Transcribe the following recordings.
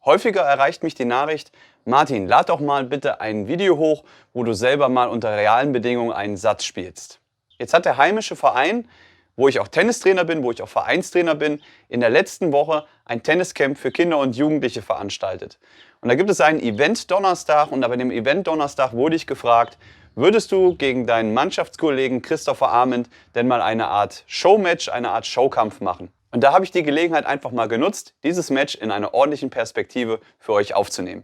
Häufiger erreicht mich die Nachricht: Martin, lad doch mal bitte ein Video hoch, wo du selber mal unter realen Bedingungen einen Satz spielst. Jetzt hat der heimische Verein, wo ich auch Tennistrainer bin, wo ich auch Vereinstrainer bin, in der letzten Woche ein Tenniscamp für Kinder und Jugendliche veranstaltet. Und da gibt es einen Event-Donnerstag, und bei dem Event-Donnerstag wurde ich gefragt: Würdest du gegen deinen Mannschaftskollegen Christopher Arment denn mal eine Art Showmatch, eine Art Showkampf machen? Und da habe ich die Gelegenheit einfach mal genutzt, dieses Match in einer ordentlichen Perspektive für euch aufzunehmen.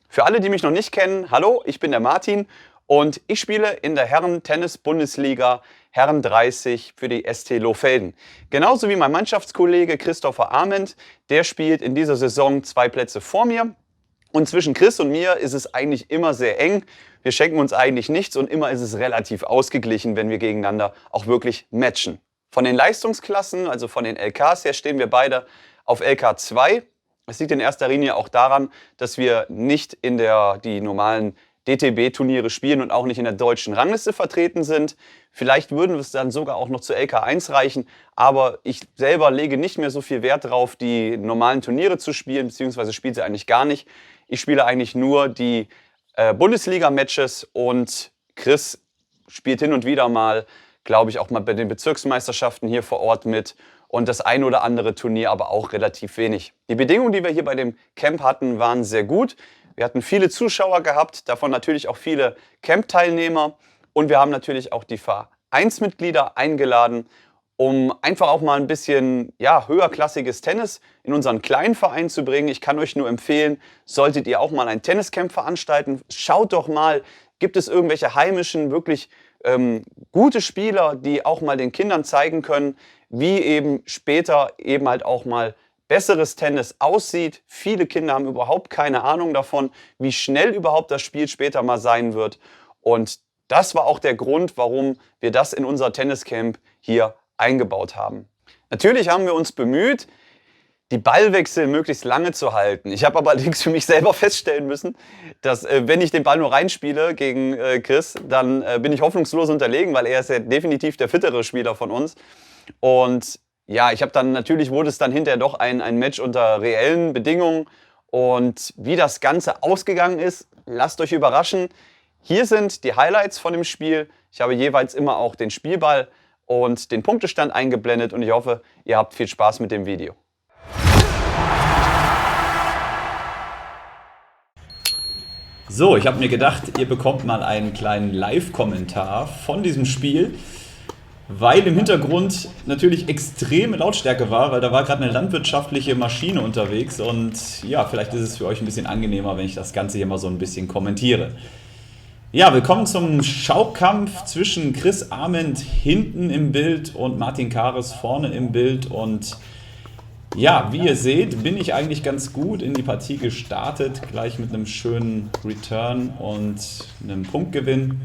Für alle, die mich noch nicht kennen, hallo, ich bin der Martin und ich spiele in der Herren-Tennis-Bundesliga Herren 30 für die ST Lohfelden. Genauso wie mein Mannschaftskollege Christopher Arment, der spielt in dieser Saison 2 Plätze vor mir. Und zwischen Chris und mir ist es eigentlich immer sehr eng. Wir schenken uns eigentlich nichts und immer ist es relativ ausgeglichen, wenn wir gegeneinander auch wirklich matchen. Von den Leistungsklassen, also von den LKs her, stehen wir beide auf LK 2. Es liegt in erster Linie auch daran, dass wir nicht in die normalen DTB-Turniere spielen und auch nicht in der deutschen Rangliste vertreten sind. Vielleicht würden wir es dann sogar auch noch zu LK1 reichen, aber ich selber lege nicht mehr so viel Wert darauf, die normalen Turniere zu spielen, beziehungsweise spiele sie eigentlich gar nicht. Ich spiele eigentlich nur die Bundesliga-Matches und Chris spielt hin und wieder mal, glaube ich, auch mal bei den Bezirksmeisterschaften hier vor Ort mit und das ein oder andere Turnier aber auch relativ wenig. Die Bedingungen, die wir hier bei dem Camp hatten, waren sehr gut. Wir hatten viele Zuschauer gehabt, davon natürlich auch viele Camp-Teilnehmer und wir haben natürlich auch die Vereinsmitglieder eingeladen, um einfach auch mal ein bisschen höherklassiges Tennis in unseren kleinen Verein zu bringen. Ich kann euch nur empfehlen, solltet ihr auch mal ein Tenniscamp veranstalten, schaut doch mal, gibt es irgendwelche heimischen, wirklich gute Spieler, die auch mal den Kindern zeigen können, wie eben später eben halt auch mal besseres Tennis aussieht. Viele Kinder haben überhaupt keine Ahnung davon, wie schnell überhaupt das Spiel später mal sein wird. Und das war auch der Grund, warum wir das in unser Tenniscamp hier eingebaut haben. Natürlich haben wir uns bemüht, die Ballwechsel möglichst lange zu halten. Ich habe aber allerdings für mich selber feststellen müssen, dass wenn ich den Ball nur reinspiele gegen Chris, dann bin ich hoffnungslos unterlegen, weil er ist ja definitiv der fittere Spieler von uns. Und ja, wurde es dann hinterher doch ein Match unter reellen Bedingungen. Und wie das Ganze ausgegangen ist, lasst euch überraschen. Hier sind die Highlights von dem Spiel. Ich habe jeweils immer auch den Spielball und den Punktestand eingeblendet und ich hoffe, ihr habt viel Spaß mit dem Video. So, ich habe mir gedacht, ihr bekommt mal einen kleinen Live-Kommentar von diesem Spiel, weil im Hintergrund natürlich extreme Lautstärke war, weil da war gerade eine landwirtschaftliche Maschine unterwegs und ja, vielleicht ist es für euch ein bisschen angenehmer, wenn ich das Ganze hier mal so ein bisschen kommentiere. Ja, willkommen zum Schaukampf zwischen Chris Arment hinten im Bild und Martin Kares vorne im Bild. Und ja, wie ihr seht, bin ich eigentlich ganz gut in die Partie gestartet, gleich mit einem schönen Return und einem Punktgewinn.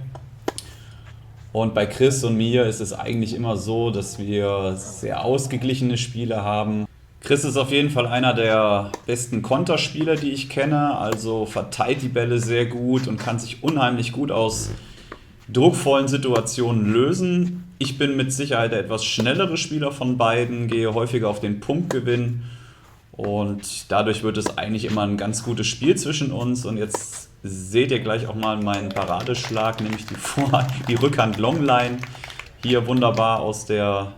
Und bei Chris und mir ist es eigentlich immer so, dass wir sehr ausgeglichene Spiele haben. Chris ist auf jeden Fall einer der besten Konterspieler, die ich kenne, also verteilt die Bälle sehr gut und kann sich unheimlich gut aus druckvollen Situationen lösen. Ich bin mit Sicherheit der etwas schnellere Spieler von beiden, gehe häufiger auf den Punktgewinn und dadurch wird es eigentlich immer ein ganz gutes Spiel zwischen uns. Und jetzt seht ihr gleich auch mal meinen Paradeschlag, nämlich die Rückhand Longline, hier wunderbar aus der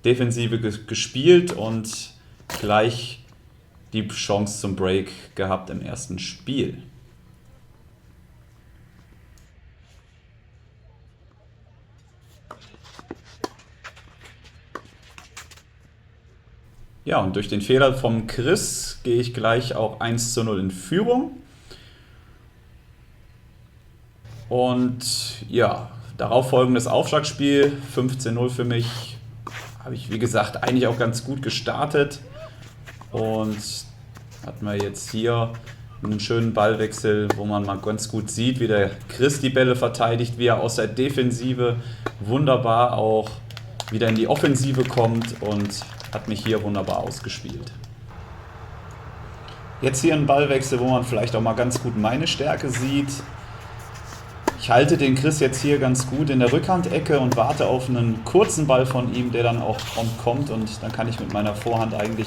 Defensive gespielt und gleich die Chance zum Break gehabt im ersten Spiel. Ja, und durch den Fehler vom Chris gehe ich gleich auch 1:0 in Führung. Und ja, darauf folgendes Aufschlagspiel, 15:0 für mich, habe ich wie gesagt eigentlich auch ganz gut gestartet. Und hatten wir jetzt hier einen schönen Ballwechsel, wo man mal ganz gut sieht, wie der Chris die Bälle verteidigt, wie er aus der Defensive wunderbar auch wieder in die Offensive kommt und hat mich hier wunderbar ausgespielt. Jetzt hier ein Ballwechsel, wo man vielleicht auch mal ganz gut meine Stärke sieht. Ich halte den Chris jetzt hier ganz gut in der Rückhandecke und warte auf einen kurzen Ball von ihm, der dann auch kommt, und dann kann ich mit meiner Vorhand eigentlich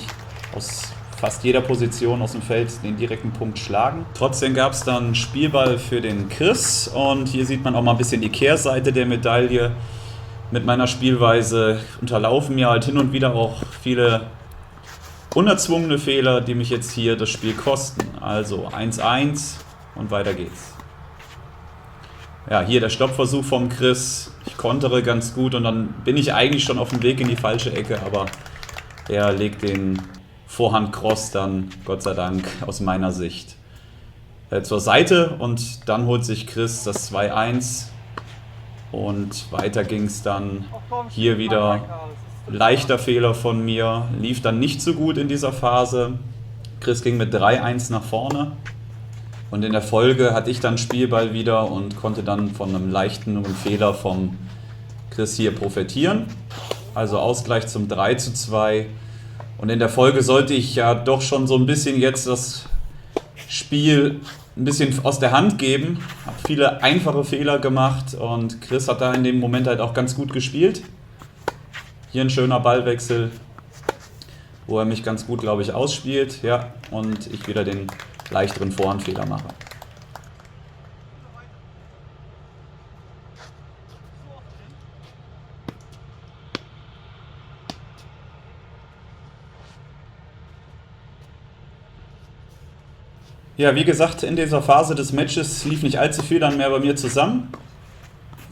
aus fast jeder Position aus dem Feld den direkten Punkt schlagen. Trotzdem gab es dann Spielball für den Chris, und hier sieht man auch mal ein bisschen die Kehrseite der Medaille. Mit meiner Spielweise unterlaufen mir halt hin und wieder auch viele unerzwungene Fehler, die mich jetzt hier das Spiel kosten. Also 1-1 und weiter geht's. Ja, hier der Stoppversuch vom Chris. Ich kontere ganz gut und dann bin ich eigentlich schon auf dem Weg in die falsche Ecke, aber er legt den Vorhand-Cross dann, Gott sei Dank, aus meiner Sicht zur Seite, und dann holt sich Chris das 2-1 und weiter ging es dann. Hier wieder leichter Fehler von mir, lief dann nicht so gut in dieser Phase. Chris ging mit 3-1 nach vorne. Und in der Folge hatte ich dann Spielball wieder und konnte dann von einem leichten Fehler vom Chris hier profitieren. Also Ausgleich zum 3:2. Und in der Folge sollte ich ja doch schon so ein bisschen jetzt das Spiel ein bisschen aus der Hand geben. Habe viele einfache Fehler gemacht und Chris hat da in dem Moment halt auch ganz gut gespielt. Hier ein schöner Ballwechsel, wo er mich ganz gut, glaube ich, ausspielt. Ja, und ich wieder den leichteren Vorhandfehler mache. Ja, wie gesagt, in dieser Phase des Matches lief nicht allzu viel dann mehr bei mir zusammen.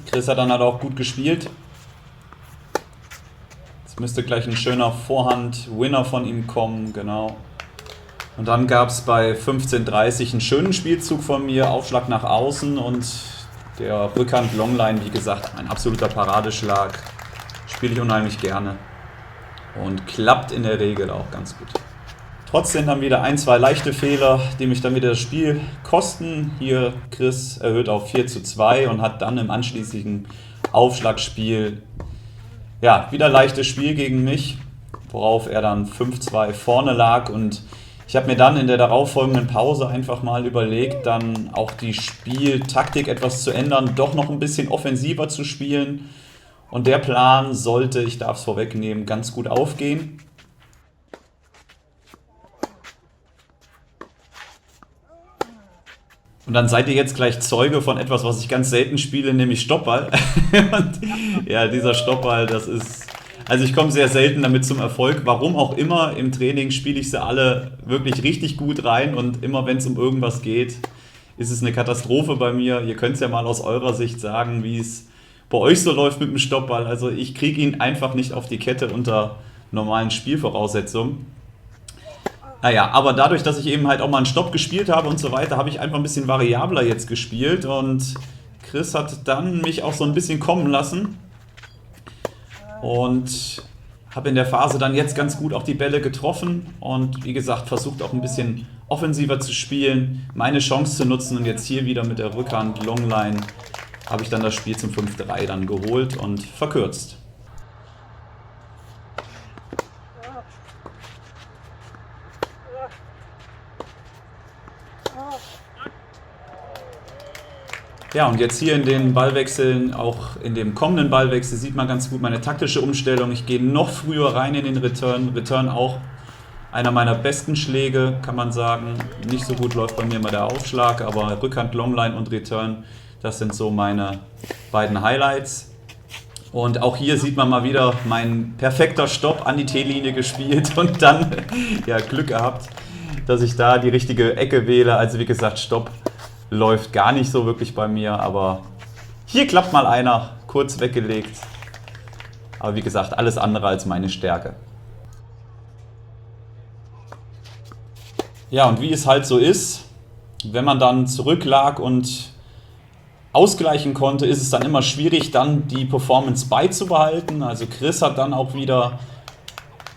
Chris hat dann halt auch gut gespielt. Jetzt müsste gleich ein schöner Vorhand-Winner von ihm kommen, genau. Und dann gab es bei 15:30 einen schönen Spielzug von mir, Aufschlag nach außen und der Rückhand Longline, wie gesagt, ein absoluter Paradeschlag. Spiele ich unheimlich gerne und klappt in der Regel auch ganz gut. Trotzdem dann wieder ein, zwei leichte Fehler, die mich dann wieder das Spiel kosten. Hier Chris erhöht auf 4:2 und hat dann im anschließenden Aufschlagspiel ja, wieder leichtes Spiel gegen mich, worauf er dann 5:2 vorne lag, und ich habe mir dann in der darauffolgenden Pause einfach mal überlegt, dann auch die Spieltaktik etwas zu ändern, doch noch ein bisschen offensiver zu spielen, und der Plan sollte, ich darf es vorwegnehmen, ganz gut aufgehen. Und dann seid ihr jetzt gleich Zeuge von etwas, was ich ganz selten spiele, nämlich Stoppball. Und ja, dieser Stoppball, das ist... Also ich komme sehr selten damit zum Erfolg. Warum auch immer, im Training spiele ich sie alle wirklich richtig gut rein, und immer wenn es um irgendwas geht, ist es eine Katastrophe bei mir. Ihr könnt es ja mal aus eurer Sicht sagen, wie es bei euch so läuft mit dem Stoppball. Also ich kriege ihn einfach nicht auf die Kette unter normalen Spielvoraussetzungen. Naja, aber dadurch, dass ich eben halt auch mal einen Stopp gespielt habe und so weiter, habe ich einfach ein bisschen variabler jetzt gespielt, und Chris hat dann mich auch so ein bisschen kommen lassen und habe in der Phase dann jetzt ganz gut auch die Bälle getroffen und wie gesagt versucht auch ein bisschen offensiver zu spielen, meine Chance zu nutzen, und jetzt hier wieder mit der Rückhand Longline habe ich dann das Spiel zum 5:3 dann geholt und verkürzt. Ja, und jetzt hier in den Ballwechseln, auch in dem kommenden Ballwechsel, sieht man ganz gut meine taktische Umstellung. Ich gehe noch früher rein in den Return. Return auch einer meiner besten Schläge, kann man sagen. Nicht so gut läuft bei mir mal der Aufschlag, aber Rückhand, Longline und Return, das sind so meine beiden Highlights. Und auch hier sieht man mal wieder mein perfekter Stopp an die T-Linie gespielt und dann ja, Glück gehabt, dass ich da die richtige Ecke wähle. Also wie gesagt, Stopp läuft gar nicht so wirklich bei mir, aber hier klappt mal einer, kurz weggelegt. Aber wie gesagt, alles andere als meine Stärke. Ja, und wie es halt so ist, wenn man dann zurücklag und ausgleichen konnte, ist es dann immer schwierig, dann die Performance beizubehalten. Also Chris hat dann auch wieder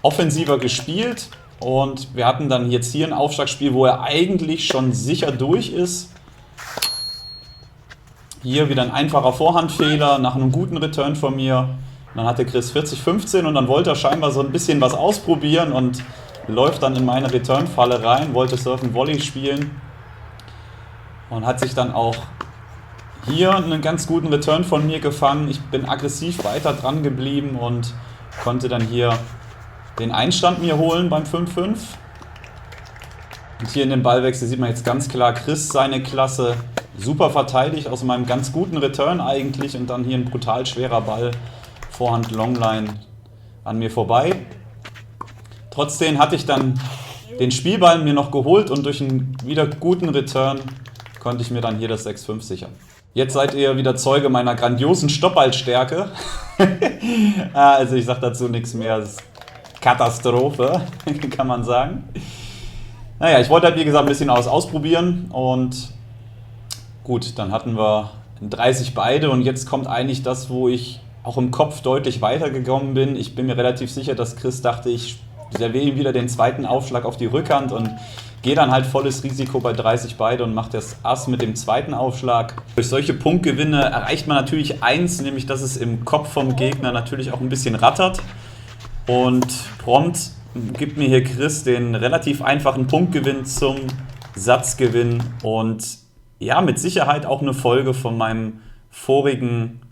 offensiver gespielt und wir hatten dann jetzt hier ein Aufschlagspiel, wo er eigentlich schon sicher durch ist. Hier wieder ein einfacher Vorhandfehler nach einem guten Return von mir. Dann hatte Chris 40-15 und dann wollte er scheinbar so ein bisschen was ausprobieren und läuft dann in meine Return-Falle rein, wollte Surfen Volley spielen und hat sich dann auch Hier einen ganz guten Return von mir gefangen. Ich bin aggressiv weiter dran geblieben und konnte dann hier den Einstand mir holen beim 5-5. Und hier in dem Ballwechsel sieht man jetzt ganz klar Chris seine Klasse. Super verteidigt aus meinem ganz guten Return eigentlich und dann hier ein brutal schwerer Ball, Vorhand Longline an mir vorbei. Trotzdem hatte ich dann den Spielball mir noch geholt und durch einen wieder guten Return konnte ich mir dann hier das 6-5 sichern. Jetzt seid ihr wieder Zeuge meiner grandiosen Stoppballstärke. Also ich sage dazu nichts mehr, das ist Katastrophe, kann man sagen. Naja, ich wollte halt wie gesagt ein bisschen ausprobieren und gut, dann hatten wir 30 beide und jetzt kommt eigentlich das, wo ich auch im Kopf deutlich weitergekommen bin. Ich bin mir relativ sicher, dass Chris dachte, ich serviere ihm wieder den zweiten Aufschlag auf die Rückhand und gehe dann halt volles Risiko bei 30 beide und mache das Ass mit dem zweiten Aufschlag. Durch solche Punktgewinne erreicht man natürlich eins, nämlich dass es im Kopf vom Gegner natürlich auch ein bisschen rattert. Und prompt gibt mir hier Chris den relativ einfachen Punktgewinn zum Satzgewinn und ja, mit Sicherheit auch eine Folge von meinem vorigen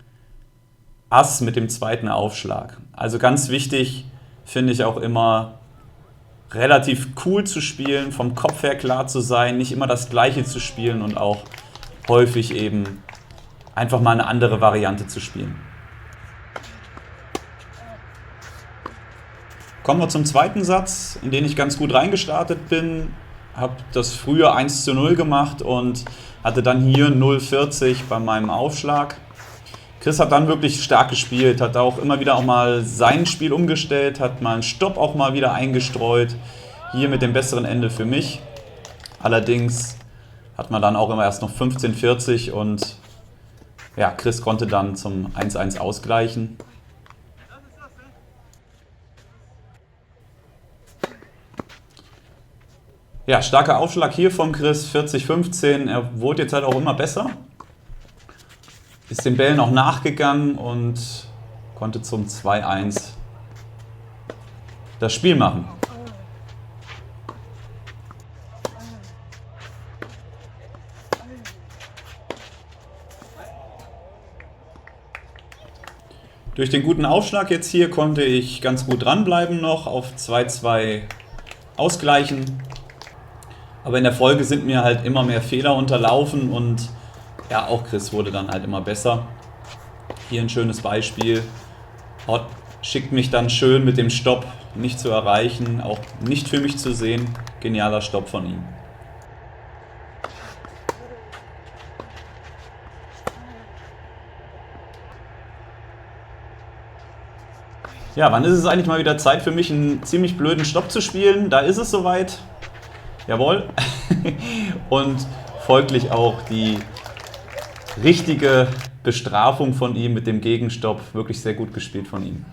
Ass mit dem zweiten Aufschlag. Also ganz wichtig finde ich auch immer, relativ cool zu spielen, vom Kopf her klar zu sein, nicht immer das Gleiche zu spielen und auch häufig eben einfach mal eine andere Variante zu spielen. Kommen wir zum zweiten Satz, in den ich ganz gut reingestartet bin. Habe das früher 1:0 gemacht und hatte dann hier 0,40 bei meinem Aufschlag. Chris hat dann wirklich stark gespielt, hat auch immer wieder auch mal sein Spiel umgestellt, hat mal einen Stopp auch mal wieder eingestreut. Hier mit dem besseren Ende für mich. Allerdings hat man dann auch immer erst noch 15,40 und ja, Chris konnte dann zum 1:1 ausgleichen. Ja, starker Aufschlag hier von Chris, 40,15. Er wurde jetzt halt auch immer besser. Ist den Bällen auch nachgegangen und konnte zum 2:1 das Spiel machen. Durch den guten Aufschlag jetzt hier konnte ich ganz gut dranbleiben noch, auf 2:2 ausgleichen. Aber in der Folge sind mir halt immer mehr Fehler unterlaufen und ja, auch Chris wurde dann halt immer besser. Hier ein schönes Beispiel. Hot schickt mich dann schön mit dem Stopp nicht zu erreichen, auch nicht für mich zu sehen. Genialer Stopp von ihm. Ja, wann ist es eigentlich mal wieder Zeit für mich, einen ziemlich blöden Stopp zu spielen? Da ist es soweit. Jawohl. Und folglich auch die richtige Bestrafung von ihm mit dem Gegenstopp. Wirklich sehr gut gespielt von ihm.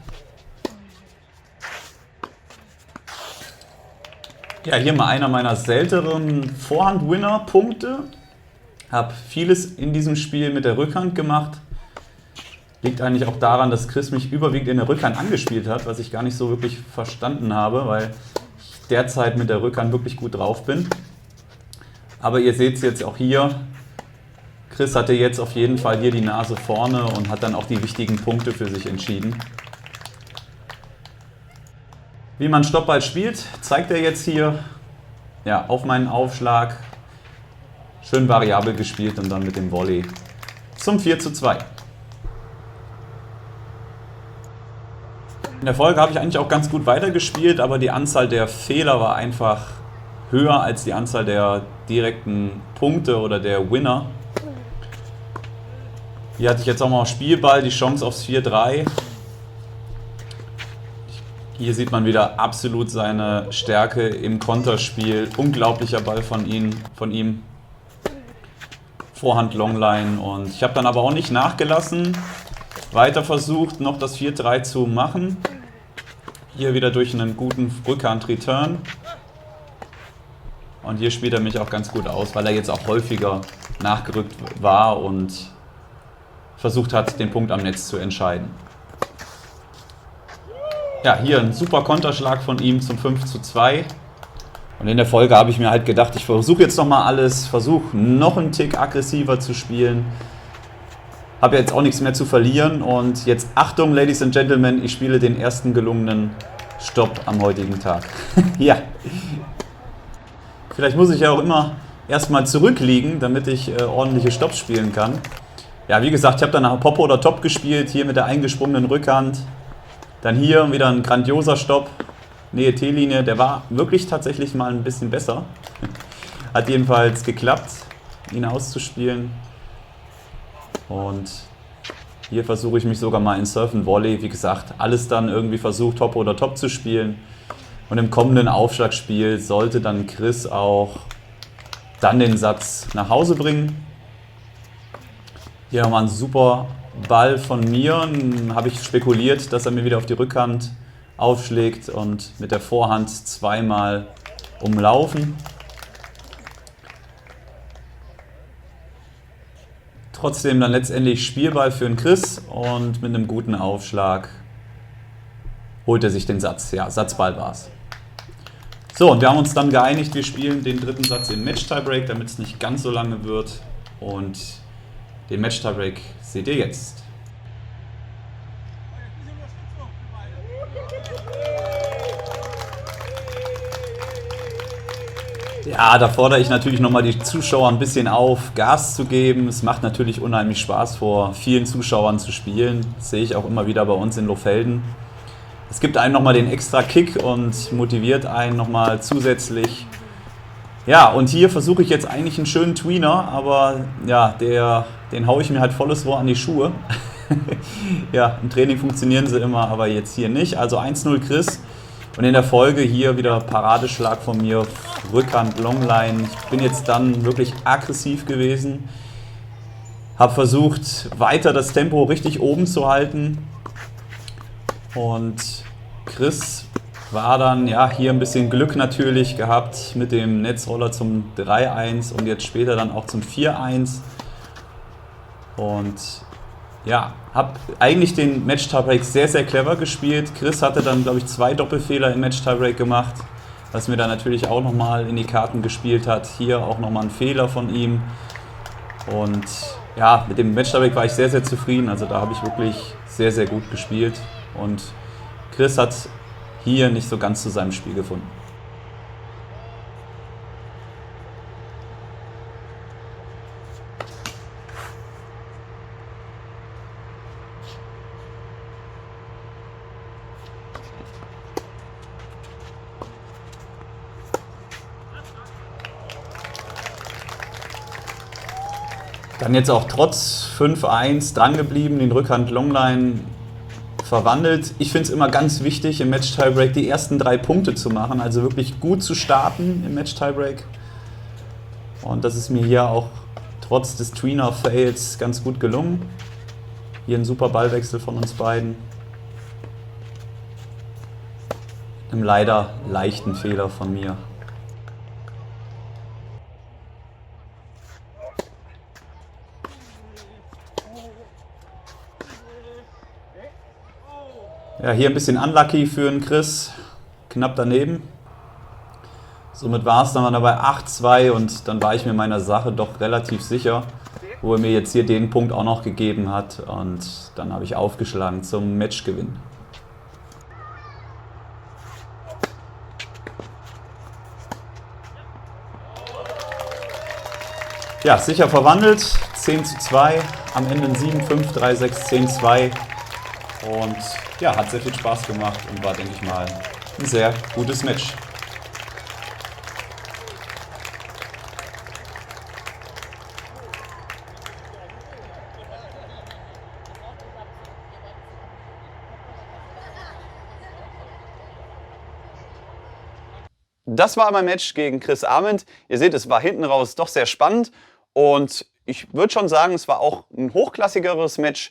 Ja, hier mal einer meiner seltenen Vorhand-Winner-Punkte. Habe vieles in diesem Spiel mit der Rückhand gemacht. Liegt eigentlich auch daran, dass Chris mich überwiegend in der Rückhand angespielt hat, was ich gar nicht so wirklich verstanden habe, weil ich derzeit mit der Rückhand wirklich gut drauf bin. Aber ihr seht es jetzt auch hier. Chris hatte jetzt auf jeden Fall hier die Nase vorne und hat dann auch die wichtigen Punkte für sich entschieden. Wie man Stoppball spielt, zeigt er jetzt hier. Ja, auf meinen Aufschlag. Schön variabel gespielt und dann mit dem Volley zum 4:2. In der Folge habe ich eigentlich auch ganz gut weitergespielt, aber die Anzahl der Fehler war einfach höher als die Anzahl der direkten Punkte oder der Winner. Hier hatte ich jetzt auch mal Spielball, die Chance aufs 4:3. Hier sieht man wieder absolut seine Stärke im Konterspiel. Unglaublicher Ball von ihm. Vorhand Longline und ich habe dann aber auch nicht nachgelassen. Weiter versucht, noch das 4:3 zu machen. Hier wieder durch einen guten Rückhand-Return. Und hier spielt er mich auch ganz gut aus, weil er jetzt auch häufiger nachgerückt war und versucht hat, den Punkt am Netz zu entscheiden. Ja, hier ein super Konterschlag von ihm zum 5:2. Und in der Folge habe ich mir halt gedacht, ich versuche jetzt nochmal alles, versuche noch einen Tick aggressiver zu spielen. habe jetzt auch nichts mehr zu verlieren. Und jetzt Achtung, Ladies and Gentlemen, ich spiele den ersten gelungenen Stopp am heutigen Tag. Ja. Vielleicht muss ich ja auch immer erstmal zurückliegen, damit ich ordentliche Stops spielen kann. Ja, wie gesagt, ich habe dann Pop oder Top gespielt, hier mit der eingesprungenen Rückhand. Dann hier wieder ein grandioser Stopp, Nähe T-Linie, der war wirklich tatsächlich mal ein bisschen besser. Hat jedenfalls geklappt, ihn auszuspielen. Und hier versuche ich mich sogar mal in Surf and Volley, wie gesagt, alles dann irgendwie versucht, Top oder Top zu spielen. Und im kommenden Aufschlagspiel sollte dann Chris auch dann den Satz nach Hause bringen. Hier nochmal ein super Ball von mir. Habe ich spekuliert, dass er mir wieder auf die Rückhand aufschlägt und mit der Vorhand zweimal umlaufen. Trotzdem dann letztendlich Spielball für den Chris und mit einem guten Aufschlag holt er sich den Satz. Ja, Satzball war es. So, und wir haben uns dann geeinigt, wir spielen den dritten Satz in Match-Tiebreak, damit es nicht ganz so lange wird. Und den Match-Tiebreak seht ihr jetzt. Ja, da fordere ich natürlich nochmal die Zuschauer ein bisschen auf, Gas zu geben. Es macht natürlich unheimlich Spaß, vor vielen Zuschauern zu spielen. Das sehe ich auch immer wieder bei uns in Lohfelden. Es gibt einem nochmal den extra Kick und motiviert einen nochmal zusätzlich. Ja, und hier versuche ich jetzt eigentlich einen schönen Tweener, aber ja, den haue ich mir halt volles Rohr an die Schuhe. Ja, im Training funktionieren sie immer, aber jetzt hier nicht. Also 1-0 Chris. Und in der Folge hier wieder Paradeschlag von mir, Rückhand, Longline. Ich bin jetzt dann wirklich aggressiv gewesen. Habe versucht, weiter das Tempo richtig oben zu halten. Und Chris war dann, ja, hier ein bisschen Glück natürlich gehabt mit dem Netzroller zum 3-1 und jetzt später dann auch zum 4-1. Und ja, habe eigentlich den Match-Tiebreak sehr, sehr clever gespielt. Chris hatte dann, glaube ich, 2 Doppelfehler im Match-Tiebreak gemacht, was mir dann natürlich auch nochmal in die Karten gespielt hat. Hier auch nochmal ein Fehler von ihm. Und ja, mit dem Match-Tiebreak war ich sehr, sehr zufrieden. Also da habe ich wirklich sehr, sehr gut gespielt. Und Chris hat hier nicht so ganz zu seinem Spiel gefunden. Dann jetzt auch trotz 5-1 drangeblieben, den Rückhand Longline verwandelt. Ich finde es immer ganz wichtig, im Match-Tiebreak die ersten 3 Punkte zu machen, also wirklich gut zu starten im Match-Tiebreak. Und das ist mir hier auch trotz des Tweener-Fails ganz gut gelungen. Hier ein super Ballwechsel von uns beiden. Einem leider leichten Fehler von mir. Ja, hier ein bisschen unlucky für den Chris, knapp daneben. Somit war es dann dabei 8-2 und dann war ich mir meiner Sache doch relativ sicher, wo er mir jetzt hier den Punkt auch noch gegeben hat und dann habe ich aufgeschlagen zum Matchgewinn. Ja, sicher verwandelt, 10-2, am Ende ein 7-5, 3-6, 10-2 und ja, hat sehr viel Spaß gemacht und war, denke ich mal, ein sehr gutes Match. Das war mein Match gegen Chris Arment. Ihr seht, es war hinten raus doch sehr spannend und ich würde schon sagen, es war auch ein hochklassigeres Match.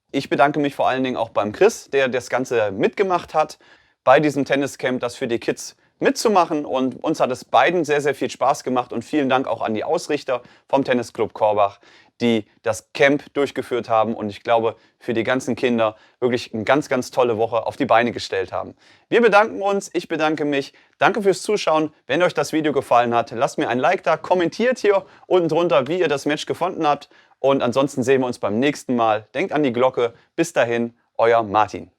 Ich bedanke mich vor allen Dingen auch beim Chris, der das Ganze mitgemacht hat, bei diesem Tenniscamp, das für die Kids mitzumachen. Und uns hat es beiden sehr, sehr viel Spaß gemacht. Und vielen Dank auch an die Ausrichter vom Tennisclub Korbach, die das Camp durchgeführt haben und ich glaube, für die ganzen Kinder wirklich eine ganz, ganz tolle Woche auf die Beine gestellt haben. Wir bedanken uns, ich bedanke mich. Danke fürs Zuschauen. Wenn euch das Video gefallen hat, lasst mir ein Like da, kommentiert hier unten drunter, wie ihr das Match gefunden habt. Und ansonsten sehen wir uns beim nächsten Mal. Denkt an die Glocke. Bis dahin, euer Martin.